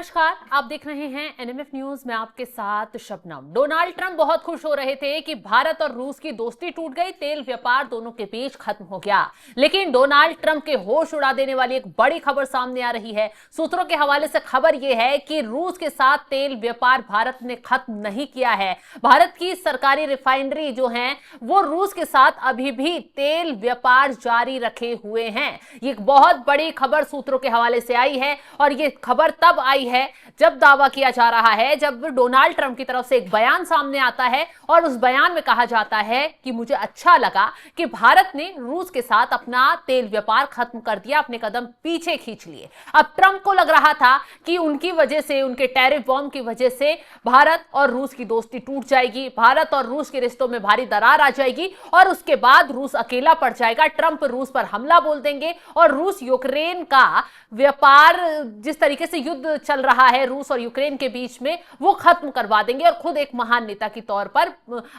नमस्कार, आप देख रहे हैं एनएमएफ न्यूज में आपके साथ शबनम। डोनाल्ड ट्रंप बहुत खुश हो रहे थे कि भारत और रूस की दोस्ती टूट गई, तेल व्यापार दोनों के बीच खत्म हो गया। लेकिन डोनाल्ड ट्रंप के होश उड़ा देने वाली एक बड़ी खबर सामने आ रही है। सूत्रों के हवाले से खबर यह है कि रूस के साथ तेल व्यापार भारत ने खत्म नहीं किया है। भारत की सरकारी रिफाइनरी जो है वो रूस के साथ अभी भी तेल व्यापार जारी रखे हुए हैं। ये एक बहुत बड़ी खबर सूत्रों के हवाले से आई है और ये खबर तब आई है जब दावा किया जा रहा है, जब डोनाल्ड ट्रंप की तरफ से एक बयान सामने आता है और उस बयान में कहा जाता है कि मुझे अच्छा लगा कि भारत ने रूस के साथ अपना तेल व्यापार खत्म कर दिया, अपने कदम पीछे खींच लिए। अब ट्रंप को लग रहा था कि उनकी वजह से, उनके टैरिफ बॉम्ब की वजह से भारत और रूस की दोस्ती टूट जाएगी, भारत और रूस के रिश्तों में भारी दरार आ जाएगी और उसके बाद रूस अकेला पड़ जाएगा। ट्रंप रूस पर हमला बोल देंगे और रूस यूक्रेन का व्यापार, जिस तरीके से युद्ध चल रहा है रूस और यूक्रेन के बीच में, वो खत्म करवा देंगे और खुद एक महान नेता के तौर पर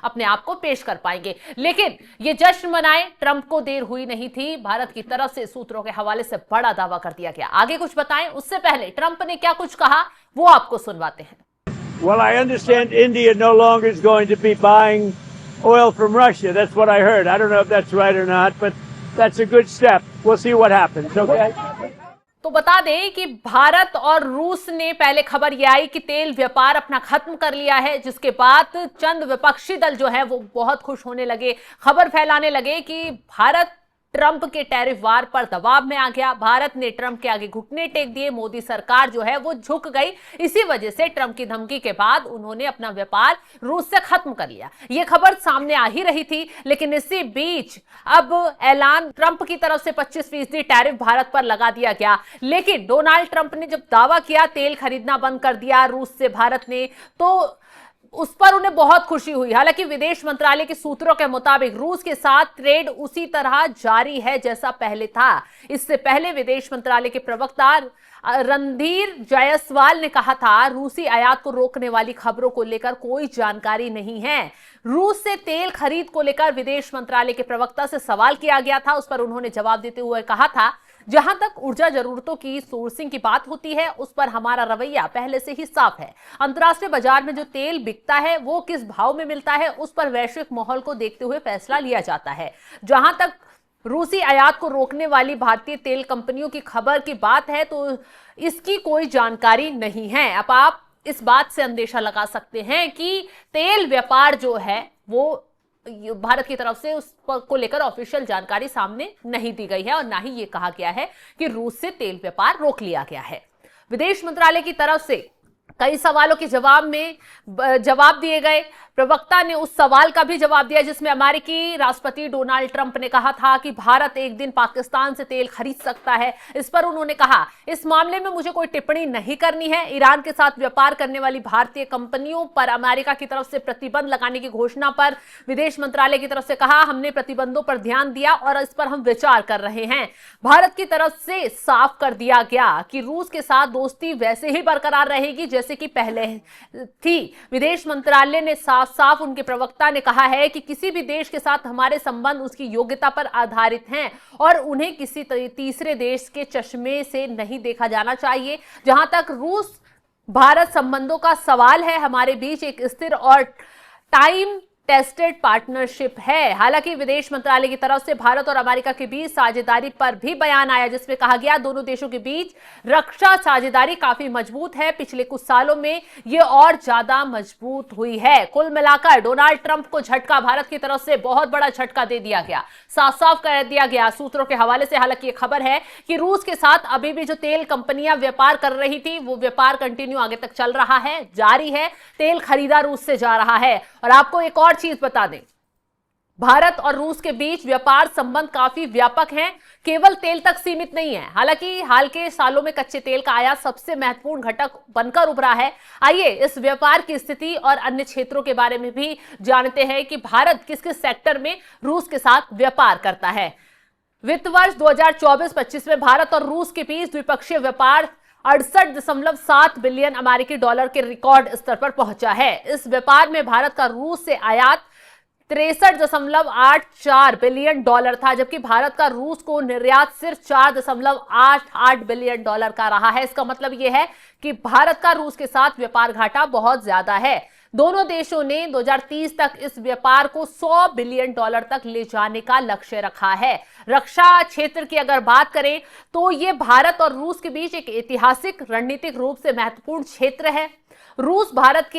अपने आप को पेश कर पाएंगे। लेकिन ये जश्न मनाए ट्रंप को देर हुई नहीं थी। भारत की तरफ से सूत्रों के हवाले से बड़ा दावा कर दिया गया। आगे कुछ बताएं उससे पहले ट्रंप ने क्या कुछ कहा वो आपको सुनवाते हैं। Well, I understand India no longer is going to be buying oil from Russia. That's what I heard. I don't know if that's right or not, but that's a good step. We'll see what happens, okay? तो बता दें कि भारत और रूस ने पहले खबर यह आई कि तेल व्यापार अपना खत्म कर लिया है, जिसके बाद चंद विपक्षी दल जो है वो बहुत खुश होने लगे, खबर फैलाने लगे कि भारत ट्रंप के टैरिफ वार पर दबाव में आ गया, भारत ने ट्रंप के आगे घुटने टेक दिए, मोदी सरकार जो है वो झुक गई। इसी वजह से ट्रंप की धमकी के बाद उन्होंने अपना व्यापार रूस से खत्म कर लिया। यह खबर सामने आ ही रही थी, लेकिन इसी बीच अब ऐलान ट्रंप की तरफ से 25% टैरिफ भारत पर लगा दिया गया। लेकिन डोनाल्ड ट्रंप ने जब दावा किया तेल खरीदना बंद कर दिया रूस से भारत ने, तो उस पर उन्हें बहुत खुशी हुई। हालांकि विदेश मंत्रालय के सूत्रों के मुताबिक रूस के साथ ट्रेड उसी तरह जारी है जैसा पहले था। इससे पहले विदेश मंत्रालय के प्रवक्ता रणधीर जायसवाल ने कहा था रूसी आयात को रोकने वाली खबरों को लेकर कोई जानकारी नहीं है। रूस से तेल खरीद को लेकर विदेश मंत्रालय के प्रवक्ता से सवाल किया गया था, उस पर उन्होंने जवाब देते हुए कहा था जहां तक ऊर्जा जरूरतों की सोर्सिंग की बात होती है उस पर हमारा रवैया पहले से ही साफ है। अंतर्राष्ट्रीय बाजार में जो तेल बिकता है वो किस भाव में मिलता है उस पर वैश्विक माहौल को देखते हुए फैसला लिया जाता है। जहां तक रूसी आयात को रोकने वाली भारतीय तेल कंपनियों की खबर की बात है तो इसकी कोई जानकारी नहीं है। अब आप इस बात से अंदेशा लगा सकते हैं कि तेल व्यापार जो है वो भारत की तरफ से उस को लेकर ऑफिशियल जानकारी सामने नहीं दी गई है और ना ही ये कहा गया है कि रूस से तेल व्यापार रोक लिया गया है। विदेश मंत्रालय की तरफ से कई सवालों के जवाब दिए गए। प्रवक्ता ने उस सवाल का भी जवाब दिया जिसमें अमेरिकी राष्ट्रपति डोनाल्ड ट्रंप ने कहा था कि भारत एक दिन पाकिस्तान से तेल खरीद सकता है। इस पर उन्होंने कहा इस मामले में मुझे कोई टिप्पणी नहीं करनी है। ईरान के साथ व्यापार करने वाली भारतीय कंपनियों पर अमेरिका की तरफ से प्रतिबंध लगाने की घोषणा पर विदेश मंत्रालय की तरफ से कहा हमने प्रतिबंधों पर ध्यान दिया और इस पर हम विचार कर रहे हैं। भारत की तरफ से साफ कर दिया गया कि रूस के साथ दोस्ती वैसे ही बरकरार रहेगी जैसे कि पहले थी। विदेश मंत्रालय ने साफ उनके प्रवक्ता ने कहा है कि किसी भी देश के साथ हमारे संबंध उसकी योग्यता पर आधारित हैं और उन्हें किसी तीसरे देश के चश्मे से नहीं देखा जाना चाहिए। जहां तक रूस भारत संबंधों का सवाल है, हमारे बीच एक स्थिर और टाइम टेस्टेड पार्टनरशिप है। हालांकि विदेश मंत्रालय की तरफ से भारत और अमेरिका के बीच साझेदारी पर भी बयान आया जिसमें कहा गया दोनों देशों के बीच रक्षा साझेदारी काफी मजबूत है, पिछले कुछ सालों में यह और ज्यादा मजबूत हुई है। कुल मिलाकर डोनाल्ड ट्रंप को झटका भारत की तरफ से बहुत बड़ा झटका दे दिया गया, साफ साफ कर दिया गया सूत्रों के हवाले से। हालांकि यह खबर है कि रूस के साथ अभी भी जो तेल कंपनियां व्यापार कर रही थी वो व्यापार कंटिन्यू आगे तक चल रहा है, जारी है। तेल खरीदा रूस से जा रहा है। और आपको एक और चीज बता दें, भारत और रूस के बीच व्यापार संबंध काफी व्यापक हैं, केवल तेल तक सीमित नहीं है। हालांकि हाल के सालों में कच्चे तेल का आयात सबसे महत्वपूर्ण घटक बनकर उभरा है। आइए इस व्यापार की स्थिति और अन्य क्षेत्रों के बारे में भी जानते हैं कि भारत किस किस सेक्टर में रूस के साथ व्यापार करता है। वित्त वर्ष 2024-25 में भारत और रूस के बीच द्विपक्षीय व्यापार 68.7 बिलियन अमेरिकी डॉलर के रिकॉर्ड स्तर पर पहुंचा है। इस व्यापार में भारत का रूस से आयात 63.84 बिलियन डॉलर था, जबकि भारत का रूस को निर्यात सिर्फ 4.88 बिलियन डॉलर का रहा है। इसका मतलब यह है कि भारत का रूस के साथ व्यापार घाटा बहुत ज्यादा है। दोनों देशों ने 2030 तक इस व्यापार को 100 बिलियन डॉलर तक ले जाने का लक्ष्य रखा है। रक्षा क्षेत्र की अगर बात करें तो यह भारत और रूस के बीच एक ऐतिहासिक रणनीतिक रूप से महत्वपूर्ण क्षेत्र है। रूस भारत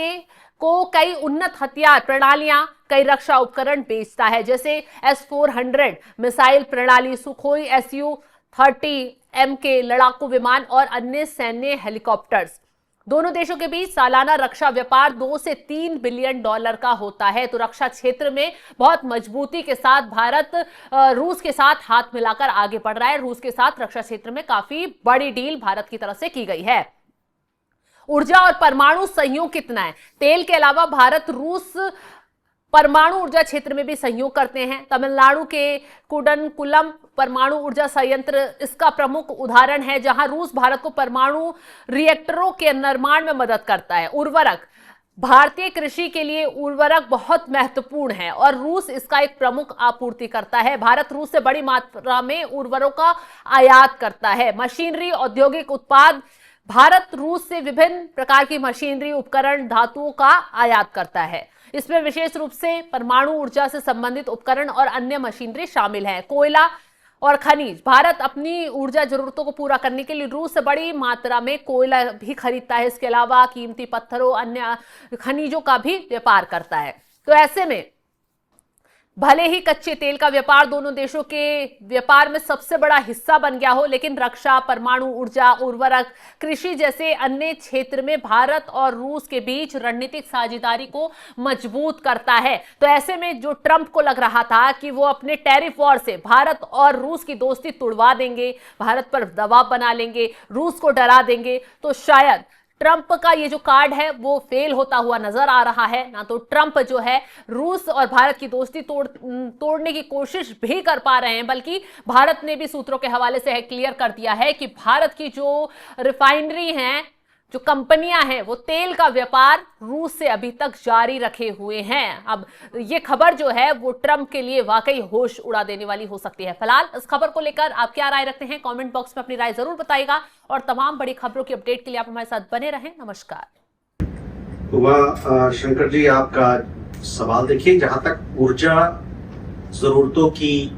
को कई उन्नत हथियार प्रणालियां, कई रक्षा उपकरण बेचता है, जैसे S-400 मिसाइल प्रणाली, सुखोई Su-30M के लड़ाकू विमान और अन्य सैन्य हेलीकॉप्टर्स। दोनों देशों के बीच सालाना रक्षा व्यापार 2 से 3 बिलियन डॉलर का होता है। तो रक्षा क्षेत्र में बहुत मजबूती के साथ भारत रूस के साथ हाथ मिलाकर आगे बढ़ रहा है। रूस के साथ रक्षा क्षेत्र में काफी बड़ी डील भारत की तरफ से की गई है। ऊर्जा और परमाणु सहयोग कितना है? तेल के अलावा भारत रूस परमाणु ऊर्जा क्षेत्र में भी सहयोग करते हैं। तमिलनाडु के कुडनकुलम परमाणु ऊर्जा संयंत्र इसका प्रमुख उदाहरण है, जहां रूस भारत को परमाणु रिएक्टरों के निर्माण में मदद करता है। उर्वरक, भारतीय कृषि के लिए उर्वरक बहुत महत्वपूर्ण है और रूस इसका एक प्रमुख आपूर्तिकर्ता है। भारत रूस से बड़ी मात्रा में उर्वरकों का आयात करता है। मशीनरी, औद्योगिक उत्पाद, भारत रूस से विभिन्न प्रकार की मशीनरी, उपकरण, धातुओं का आयात करता है। इसमें विशेष रूप से परमाणु ऊर्जा से संबंधित उपकरण और अन्य मशीनरी शामिल है। कोयला और खनिज, भारत अपनी ऊर्जा जरूरतों को पूरा करने के लिए रूस से बड़ी मात्रा में कोयला भी खरीदता है। इसके अलावा कीमती पत्थरों, अन्य खनिजों का भी व्यापार करता है। तो ऐसे में भले ही कच्चे तेल का व्यापार दोनों देशों के व्यापार में सबसे बड़ा हिस्सा बन गया हो, लेकिन रक्षा, परमाणु ऊर्जा, उर्वरक, कृषि जैसे अन्य क्षेत्र में भारत और रूस के बीच रणनीतिक साझेदारी को मजबूत करता है। तो ऐसे में जो ट्रंप को लग रहा था कि वो अपने टैरिफ वॉर से भारत और रूस की दोस्ती तुड़वा देंगे, भारत पर दबाव बना लेंगे, रूस को डरा देंगे, तो शायद ट्रंप का ये जो कार्ड है वो फेल होता हुआ नजर आ रहा है। ना तो ट्रंप जो है रूस और भारत की दोस्ती तोड़ने की कोशिश भी कर पा रहे हैं, बल्कि भारत ने भी सूत्रों के हवाले से क्लियर कर दिया है कि भारत की जो रिफाइनरी हैं, जो कंपनियां हैं, वो तेल का व्यापार रूस से अभी तक जारी रखे हुए हैं। अब ये खबर जो है वो ट्रंप के लिए वाकई होश उड़ा देने वाली हो सकती है। फिलहाल इस खबर को लेकर आप क्या राय रखते हैं? कमेंट बॉक्स में अपनी राय जरूर बताइएगा और तमाम बड़ी खबरों की अपडेट के लिए आप हमारे साथ बने रहें। नमस्कार। उमा शंकर जी, आपका सवाल देखिए, जहां तक ऊर्जा जरूरतों की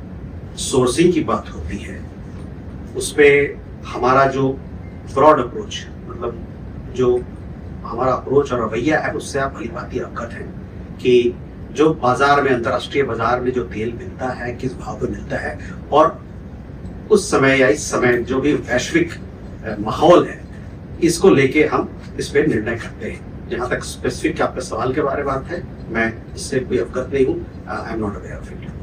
सोर्सिंग की बात होती है, उसमें हमारा जो ब्रॉड अप्रोच, मतलब जो हमारा अप्रोच और रवैया है, उससे आप भली भांति अवगत हैं कि जो बाजार में, अंतर्राष्ट्रीय बाजार में जो तेल मिलता है, किस भाव पे मिलता है, और उस समय या इस समय जो भी वैश्विक माहौल है, इसको लेके हम इस पे निर्णय करते हैं। जहां तक स्पेसिफिक आपके सवाल के बारे में बात है, मैं इससे कोई अवगत नहीं हूँ। I am not aware of it.